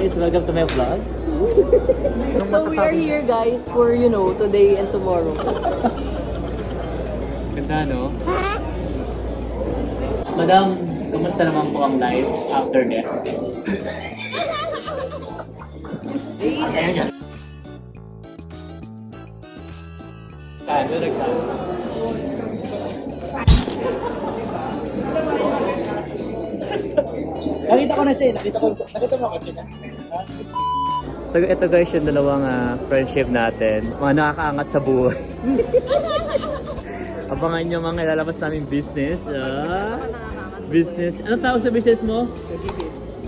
guys, welcome to my vlog. So we are here guys for, you know, today and tomorrow. Ganda, no? Madam, kumusta naman po ang life after death? Ayan yan. Ano nagsabi? Nakita ko na siya, nakita mo ako siya. So ito guys yung dalawang friendship natin. Mga nakakaangat sa buhay. Abangan nyo mga ilalabas namin business. Business. Anong tawag sa business mo?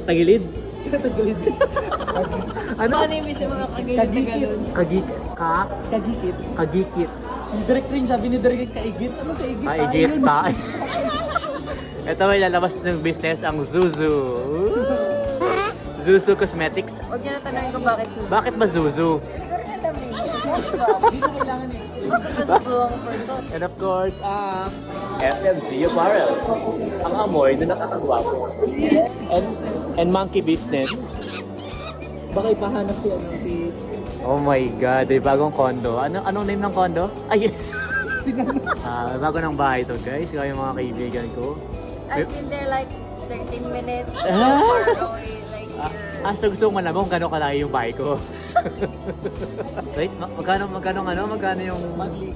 Tagilid? Tagilid. Ano? Ano yung yung mga kagilid na ganun? Kagikit. Kagikit. Yung direct rin, sabi ni direct kaigit. Ano kaigit? Kaigit tayo. Ito may lalabas ng business ang Zuzu. Zuzu Cosmetics. Huwag niyo na tanongin kung bakit Zuzu. Bakit ba Zuzu? Dito kailangan eh. And of course, FMC Apparel. Ang amoy na nakakagwapo. And monkey business. Baka ipahanap si Oh my God, may bagong condo. Anong name ng condo? Ay! Bago ng bahay to guys. Ikaw yung mga kaibigan ko. I've been there like 13 minutes. So gusto mo malaman kung gano'ng kalaki yung bahay ko. Wait, magkano yung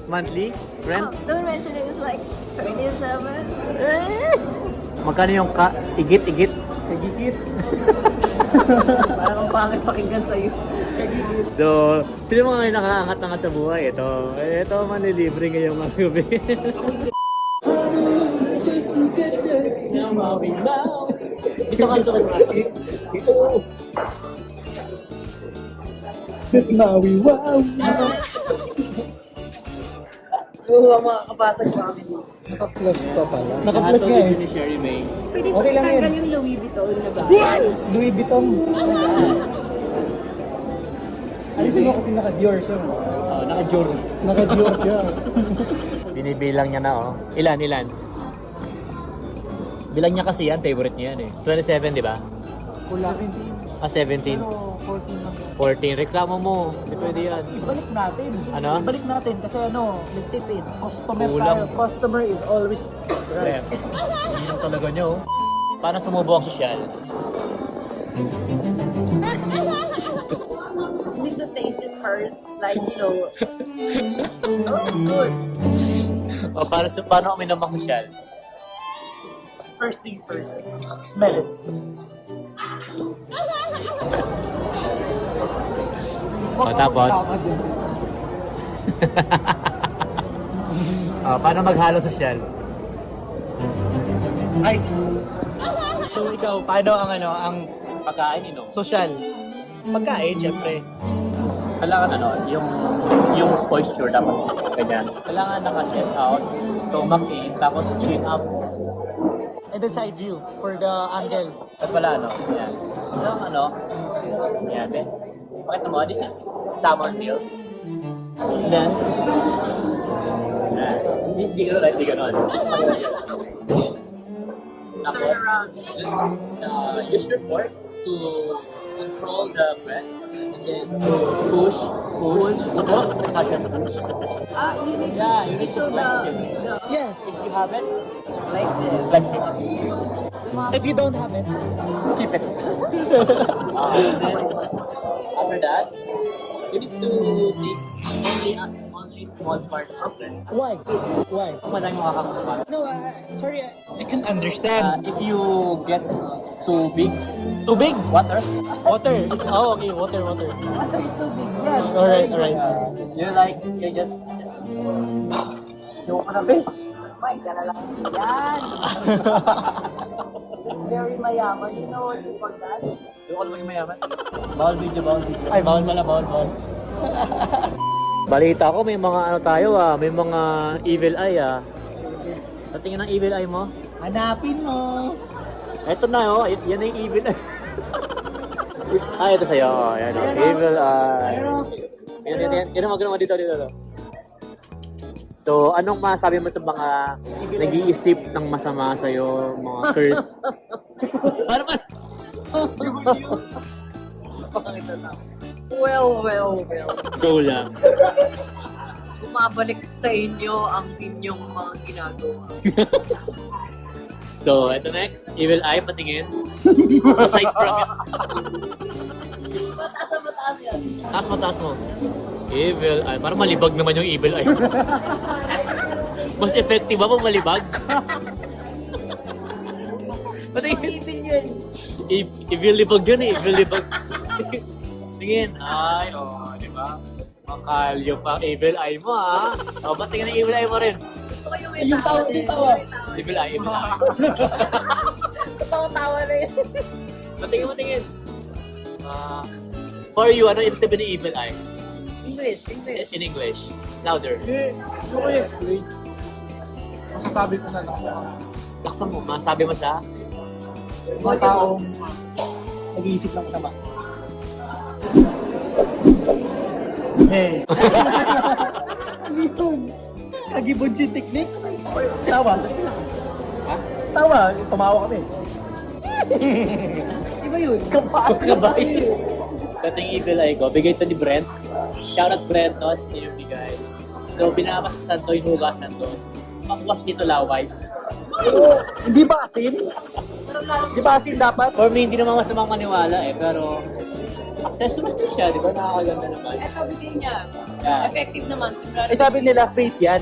monthly rent? Don't mention it, it's like 37. Magkano yung igit-igit? Kagikit. Parang pangit pakinggan sa'yo. So, sino mga nakaangat-angat sa buhay? Ito manlilibre ngayong mga gabi. Dito ka Maui, wow! Oo, makakapasag pa kami. Naka-plus pa pala. Naka-plus Naka-plus nga eh. ni Sherry May. Pwede ba Okay lang tanggal yan. yung Louis Vuitton na ba? Louis Vuitton. Alisin mo kasi naka-Dior siya. Naka-jor. Naka-Dior siya. Binibilang niya na oh. Ilan? Bilang niya kasi yan, favorite niya yan eh. 27, di ba? Wala. 17. Pero 14 lang. 14. Reklamo mo. Hindi pwede yan. Ibalik natin. Ano? Ibalik natin kasi nagtipid. Customer Kulang. tayo. Customer is always right. Hindi lang talaga niya oh. Paano sumubo ang sosyal? You need to taste it first. Like, you know. Oh, it's good. O paano uminom ang sosyal? First things first. Smell it. O tapos? Paano maghalo sosyal? Ay. So ikaw, paano ang Pagkain, inom. social? Pagkain, syempre. Kailangan yung posture dapat ganyan. Kailangan naka-chest out, stomach in, tapos chin up. And then side view for the angle. At pala yan. Yan din. Pakita mo, this is summer meal. Then, hindi gano'n. Tapos, use your fork to control the breath. And then, push. You need to Yeah, you need to show flex it. Yes. If you have it, flex it. flex it. If you don't have it, Keep it. And then, after that, you need to take only small part of it. why? Why? Kung madami makakakuha. No, sorry, I can't understand. If you get too big, Too big? water, Water. Okay, water. Water is too big. Yes. Alright. you just, yung ka na base. My God, alam. Yan. It's very mayaman. You know what you call that? Yung ka na maging mayaman. Bawal video. Ay, bawal pala, bawal. Balita ko may mga may mga evil eye Sa tingin ng evil eye mo? Hanapin mo. Eto na yan na yung evil eye. Ito sa'yo. Yan evil eye. Yan ang magano dito. So, anong masabi mo sa mga nag-iisip ng masama sa'yo, mga curse? Paano? Pakita lang. Well. Go lang. Bumabalik sa inyo ang inyong mga ginagawa. So, ito next. Evil Eye, patingin. Aside from it. Mataas yan. Taas mo. Evil Eye. Parang malibag naman yung Evil Eye. Mas effective ba pag malibag? Patingin. Even yun. Evil libag yun eh. Evil libag. Tingin. Ay, di ba? Makalyo pa Evil Eye mo, ha? O, ba't tingin ang Evil Eye mo rin? Gusto ko yung tawa. Evil Eye. Tawa na yun. Patingin. For you, ano ibig sabihin ng Evil Eye? English. In English. Louder. Ano ko i-explain? Masasabi ko na lang. Laksan mo. Masabi mo sa... Mga taong nag-iisip lang masama. Hey! Ano yun? Nag-ibunchi technique? Tawa. Ha? Tawa. Tumawa kami. Iba yun. Kabay. Kating Evil Eye ko, bigay ito ni Brent. Shoutout Brent, no? Sa iyo bigay. So, pinapakasan to, hinugasan to. Pag-wash dito laway. Hindi ba asin? Hindi ba asin dapat? For me, hindi naman masamang maniwala eh, pero accessories din siya, di ba? Nakakaganda naman. Ito, bigay niya. Yeah. Effective naman. Sigurado. Eh sabi nila, faith yan.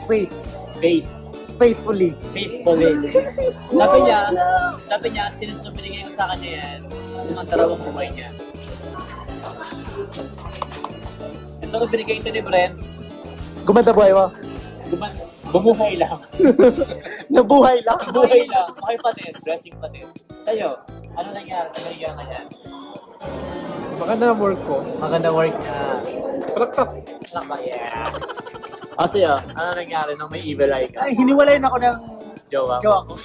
Faith. Faith. Faithfully. Faithfully. Sabi niya, since nung binigay ko sa kanya yan, yung ang tarawang buhay niya. Ito nung binigay ito ni Brent, Gumanda buhay mo. bumuhay lang. Nabuhay lang. Buhay lang. Okay pa din. Blessing pa din. Sa'yo, ano nangyari? Nangyari ka yan? Maganda ang work ko. Maganda work niya. Palakpak. Yeah. O sa'yo, ano nangyari nung may evil eye ka? Ay, hiniwalayin ako ng Jowa. jowa ko.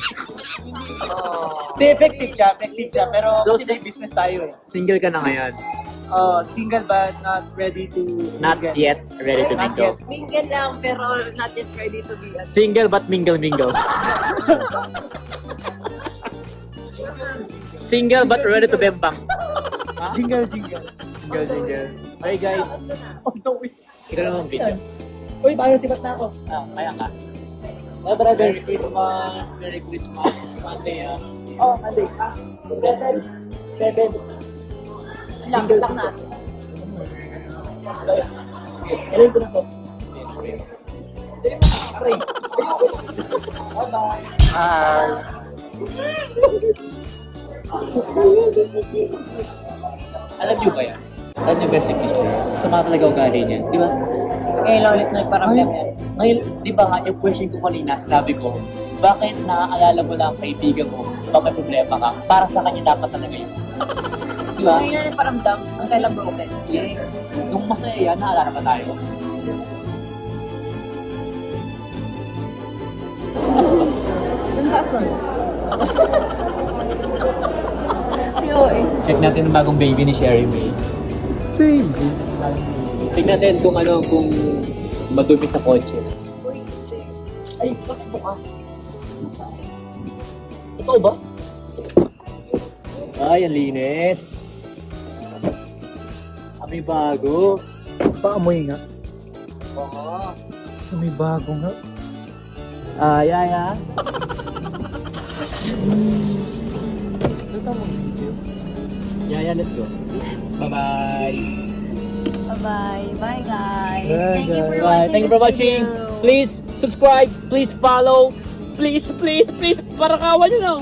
Hindi, effective siya. Pero So, kasi may business tayo eh. Single ka na ngayon. Single but not ready to Not get. yet ready to Not mingle. yet. Mingle lang, pero not yet ready to be a Single but mingle. Single but ready to bembang. Ha? Jingle. Jingle. Okay guys, Oh, no, wait. ikaw naman video. Uy, bayo sibat na ako. Kaya ka. Oh, brother, Merry Christmas. Monday, Oh, Andy. 7. lang natin. Kailan ko na to? Bye-bye. Hi. Alam niyo ba yan? Alam niyo ba si Christy? Masama talaga ugali niya. Di ba? Ngayon ulit na yung parang yan. Ngayon, di ba nga, yung question ko kanina, sinabi ko, bakit naaalala mo lang ang kaibigan mo pag may problema ka? Para sa kanya dapat talaga yun. Di ba? Ngayon na yung paramdam, ang kailang broken. Yes. Nung masaya yan, naalala pa tayo. Ang taas nun. Yo eh. Check natin ang bagong baby ni Sherry May. Baby. Check natin kung madumi sa kotse. Uy, Ay, bakit bukas? Totoo ba? Ay, ang linis. May bago. Paamoy nga. Oo. May bago nga. Yaya. Ito mo video. Yaya, let's go. Bye-bye. bye-bye. Bye guys. Bye, Thank you for guys. watching. Thank you for this watching. video. Please subscribe. Please follow. Please. Para kawan nyo lang.